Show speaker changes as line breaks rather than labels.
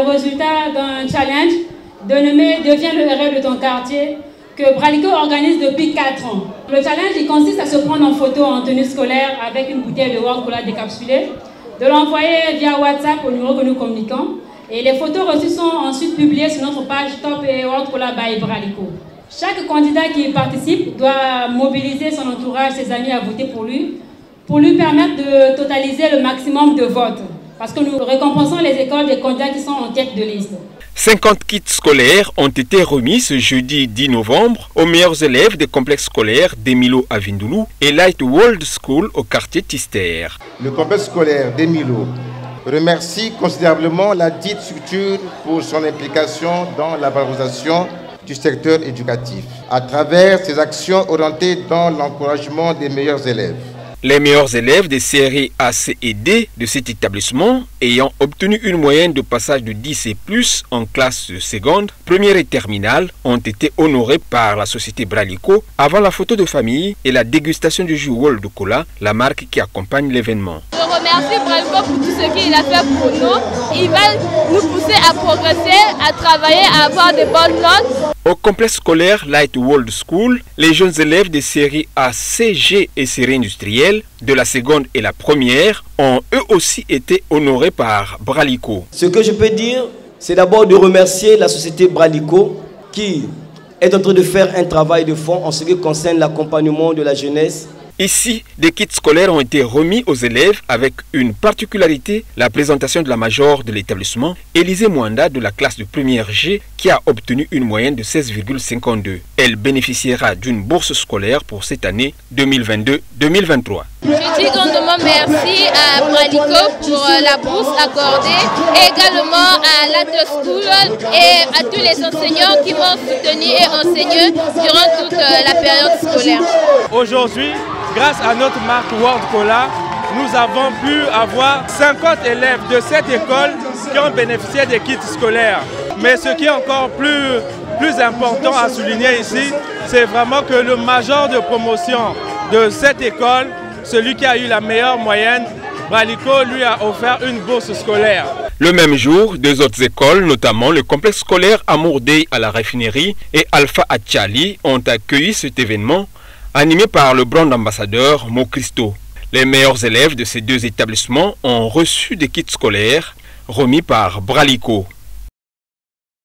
le résultat d'un challenge dénommé Deviens le héros de ton quartier que Bralico organise depuis 4 ans. Le challenge il consiste à se prendre en photo en tenue scolaire avec une bouteille de World Cola décapsulée, de l'envoyer via WhatsApp au numéro que nous communiquons et les photos reçues sont ensuite publiées sur notre page Top et World Cola by Bralico. Chaque candidat qui participe doit mobiliser son entourage, ses amis à voter pour lui permettre de totaliser le maximum de votes. Parce que nous récompensons les écoles des candidats qui sont en tête de liste.
50 kits scolaires ont été remis ce jeudi 10 novembre aux meilleurs élèves des complexes scolaires d'Emilo à Vindoulou et Light World School au quartier Tister.
Le complexe scolaire d'Emilo remercie considérablement la dite structure pour son implication dans la valorisation du secteur éducatif à travers ses actions orientées dans l'encouragement des meilleurs élèves.
Les meilleurs élèves des séries A, C et D de cet établissement ayant obtenu une moyenne de passage de 10 et plus en classe seconde, première et terminale ont été honorés par la société Bralico avant la photo de famille et la dégustation du jus World Cola, la marque qui accompagne l'événement.
Je remercie Bralico pour tout ce qu'il a fait pour nous. Il va nous pousser à progresser, à travailler, à avoir de bonnes notes.
Au complexe scolaire Light World School, les jeunes élèves des séries A, C, G et séries industrielles de la seconde et la première ont eux aussi été honorés par Bralico.
Ce que je peux dire, c'est d'abord de remercier la société Bralico qui est en train de faire un travail de fond en ce qui concerne l'accompagnement de la jeunesse.
Ici, des kits scolaires ont été remis aux élèves avec une particularité, la présentation de la major de l'établissement, Élisée Mwanda de la classe de première G, qui a obtenu une moyenne de 16,52. Elle bénéficiera d'une bourse scolaire pour cette année 2022-2023.
Je dis grandement merci à Bralico pour la bourse accordée et également à Light School et à tous les enseignants qui m'ont soutenu et enseigné durant toute la période scolaire.
Aujourd'hui, grâce à notre marque World Cola, nous avons pu avoir 50 élèves de cette école qui ont bénéficié des kits scolaires. Mais ce qui est encore plus important à souligner ici, c'est vraiment que le major de promotion de cette école, celui qui a eu la meilleure moyenne, Bralico lui a offert une bourse scolaire.
Le même jour, deux autres écoles, notamment le complexe scolaire Amour Day à la raffinerie et Alpha à Tchali, ont accueilli cet événement animé par le brand ambassadeur Mo Christo. Les meilleurs élèves de ces deux établissements ont reçu des kits scolaires remis par Bralico.